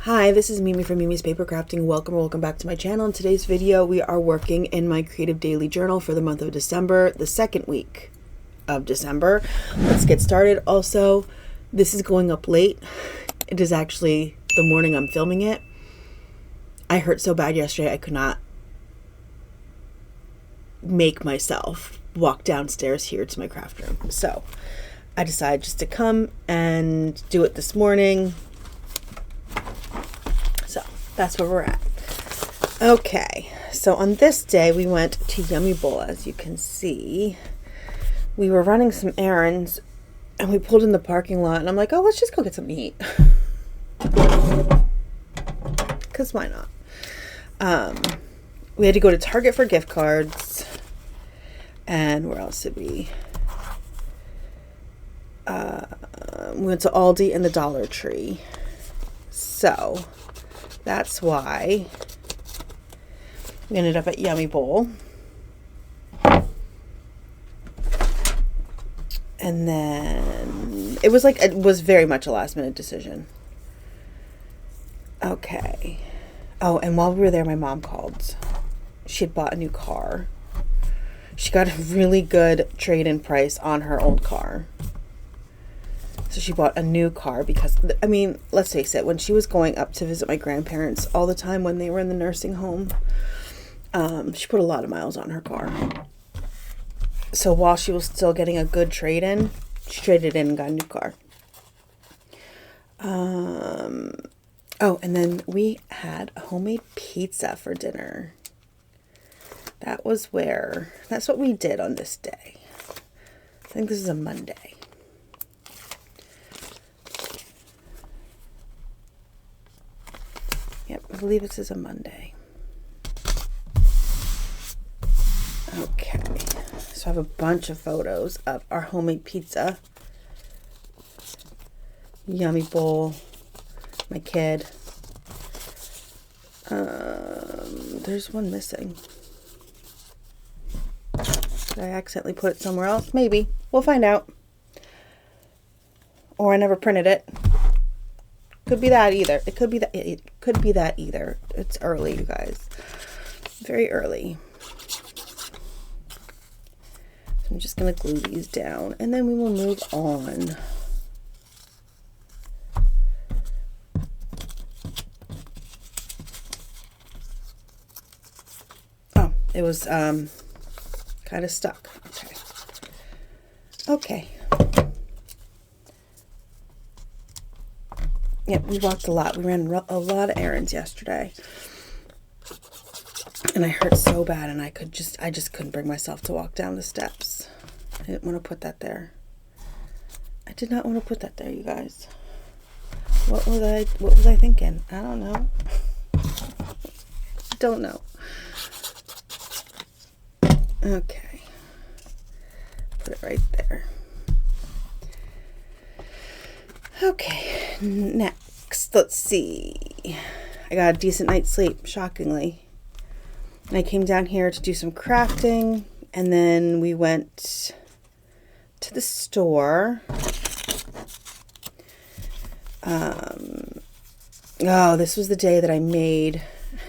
Hi, this is Mimi from Mimi's Paper Crafting. Welcome back to my channel. In today's video, we are working in my creative daily journal for the month of December, the second week of December. Let's get started. Also, this is going up late. It is actually the morning I'm filming it. I hurt so bad yesterday, I could not make myself walk downstairs here to my craft room. So I decided just to come and do it this morning. So that's where we're at. Okay, so on this day we went to Yummy Bowl. As you can see, we were running some errands and we pulled in the parking lot and I'm like, oh, let's just go get something to eat. Because why not? We had to go to Target for gift cards. And where else did we? We went to Aldi and the Dollar Tree. So that's why we ended up at Yummy Bowl. And then it was very much a last minute decision. Okay. Oh, and while we were there, my mom called. She had bought a new car. She got a really good trade-in price on her old car. So she bought a new car because, I mean, let's face it, when she was going up to visit my grandparents all the time when they were in the nursing home, she put a lot of miles on her car. So while she was still getting a good trade-in, she traded in and got a new car. Oh, and then we had homemade pizza for dinner. That's what we did on this day. I think this is a Monday. Yep, I believe this is a Monday. Okay, so I have a bunch of photos of our homemade pizza. Yummy Bowl. My kid. There's one missing. Did I accidentally put it somewhere else? Maybe. We'll find out. Or I never printed it. Could be that either. It could be that either. It's early, you guys. Very early. So I'm just going to glue these down and then we will move on. Oh, it was kind of stuck. Okay. Yep, we walked a lot. We ran a lot of errands yesterday. And I hurt so bad and I just couldn't bring myself to walk down the steps. I didn't want to put that there. I did not want to put that there, you guys. What was I thinking? I don't know. Don't know. Okay. Put it right there. Okay, next, let's see. I got a decent night's sleep, shockingly. And I came down here to do some crafting, and then we went to the store. Oh, this was the day that I made.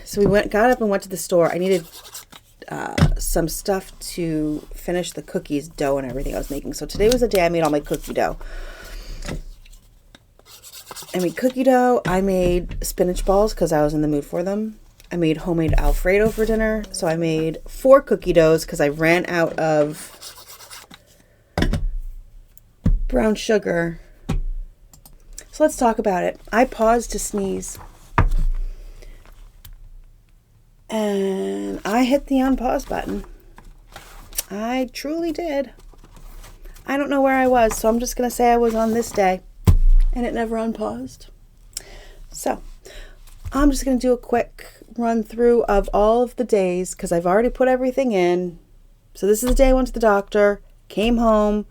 So we got up and went to the store. I needed some stuff to finish the cookies dough and everything I was making. So today was the day I made all my cookie dough. I made cookie dough. I made spinach balls because I was in the mood for them. I made homemade Alfredo for dinner. So I made 4 cookie doughs because I ran out of brown sugar. So let's talk about it. I paused to sneeze. And I hit the unpause button. I truly did. I don't know where I was, so I'm just going to say I was on this day. And it never unpaused. So, I'm just going to do a quick run through of all of the days because I've already put everything in. So this is the day I went to the doctor, came home.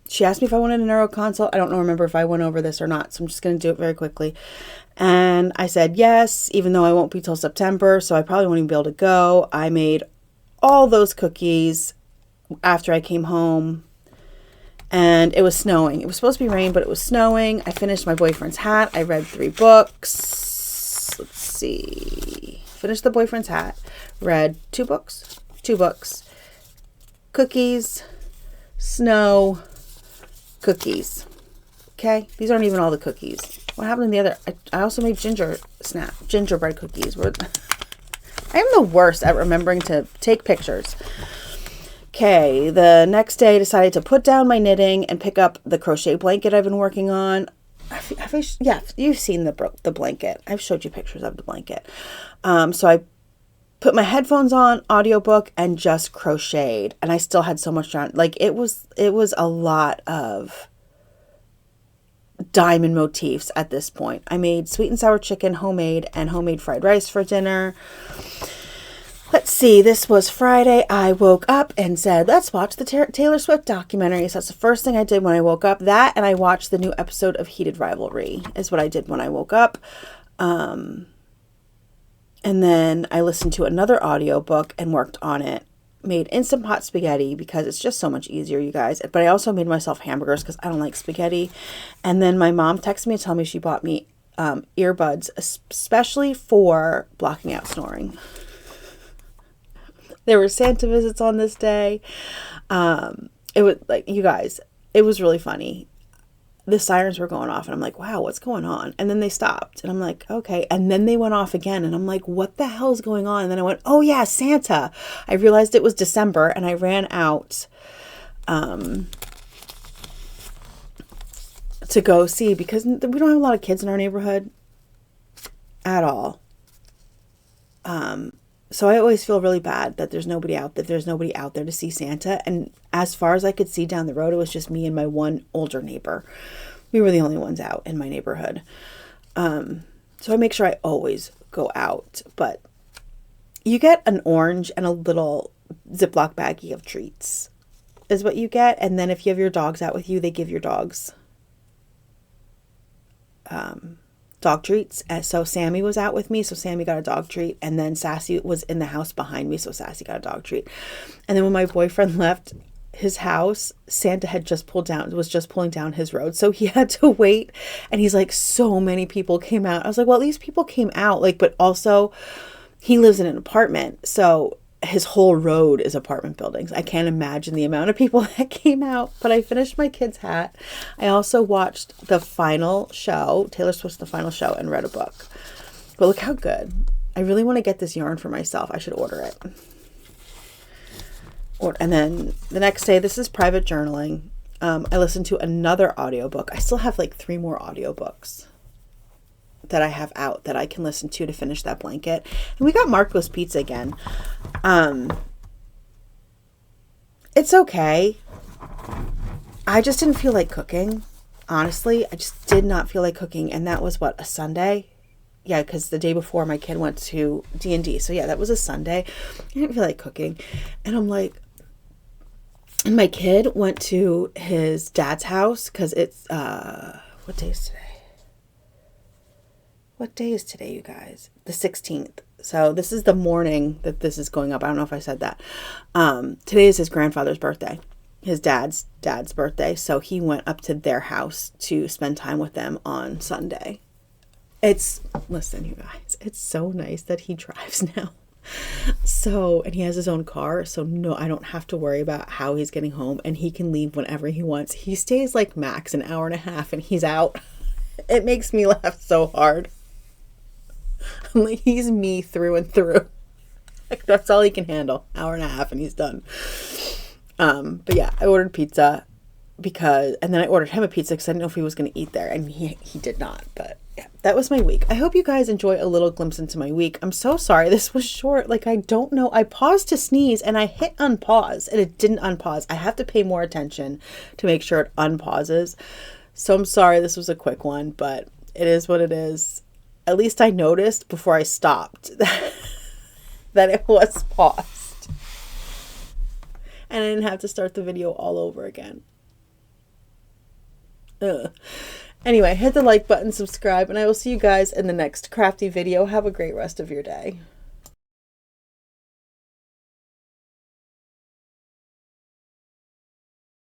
She asked me if I wanted a neuro consult. I don't remember if I went over this or not, so I'm just going to do it very quickly. And I said yes, even though I won't be till September, so I probably won't even be able to go. I made all those cookies after I came home. and it was snowing. It was supposed to be rain, but it was snowing. I finished My Boyfriend's Hat. I read 3 books. Let's see. Finished The Boyfriend's Hat. Read 2 books. 2 books. Cookies. Snow. Cookies. Okay? These aren't even all the cookies. What happened in the other? I also made gingerbread cookies. I am the worst at remembering to take pictures. Okay, the next day I decided to put down my knitting and pick up the crochet blanket I've been working on. Yeah, you've seen the blanket. I've showed you pictures of the blanket. So I put my headphones on, audiobook, and just crocheted. And I still had so much done. Like, it was a lot of diamond motifs at this point. I made sweet and sour chicken, homemade, and homemade fried rice for dinner. Let's see, this was Friday. I woke up and said, let's watch the Taylor Swift documentary. So that's the first thing I did when I woke up. That, and I watched the new episode of Heated Rivalry is what I did when I woke up. And then I listened to another audiobook and worked on it. Made Instant Pot spaghetti because it's just so much easier, you guys. But I also made myself hamburgers because I don't like spaghetti. And then my mom texted me to tell me she bought me earbuds, especially for blocking out snoring. There were Santa visits on this day. It was like, you guys, it was really funny. The sirens were going off and I'm like, wow, what's going on? And then they stopped and I'm like, okay. And then they went off again and I'm like, what the hell is going on? And then I went, oh yeah, Santa. I realized it was December and I ran out to go see because we don't have a lot of kids in our neighborhood at all. So I always feel really bad that there's nobody out there to see Santa. And as far as I could see down the road, it was just me and my one older neighbor. We were the only ones out in my neighborhood. So I make sure I always go out. But you get an orange and a little Ziploc baggie of treats is what you get. And then if you have your dogs out with you, they give your dogs dog treats. So Sammy was out with me, so Sammy got a dog treat, and then Sassy was in the house behind me, so Sassy got a dog treat. And then when my boyfriend left his house, Santa was just pulling down his road, so he had to wait. And he's like, so many people came out. I was like, well, these people came out, like, but also he lives in an apartment, so his whole road is apartment buildings. I can't imagine the amount of people that came out, but I finished my kid's hat. I also watched the final show, Taylor Swift's The Final Show, and read a book. But look how good. I really want to get this yarn for myself. I should order it. And then the next day, this is private journaling. I listened to another audiobook. I still have like 3 more audiobooks that I have out that I can listen to finish that blanket. And we got Marco's Pizza again. It's okay. I just didn't feel like cooking. Honestly, I just did not feel like cooking. And that was a Sunday? Yeah, because the day before my kid went to D&D. So yeah, that was a Sunday. I didn't feel like cooking. And I'm like, and my kid went to his dad's house because it's, what day is today? What day is today, you guys? The 16th. So this is the morning that this is going up. I don't know if I said that. Today is his grandfather's birthday. His dad's birthday. So he went up to their house to spend time with them on Sunday. Listen, you guys, it's so nice that he drives now. So, and he has his own car. So no, I don't have to worry about how he's getting home, and he can leave whenever he wants. He stays like max an hour and a half and he's out. It makes me laugh so hard. I'm like, he's me through and through. Like, that's all he can handle. Hour and a half and he's done. But yeah, I ordered pizza and then I ordered him a pizza because I didn't know if he was going to eat there, and he did not. But yeah, that was my week. I hope you guys enjoy a little glimpse into my week. I'm so sorry this was short. Like, I don't know. I paused to sneeze and I hit unpause and it didn't unpause. I have to pay more attention to make sure it unpauses. So I'm sorry this was a quick one, but it is what it is. At least I noticed before I stopped that it was paused. And I didn't have to start the video all over again. Anyway, hit the like button, subscribe, and I will see you guys in the next crafty video. Have a great rest of your day.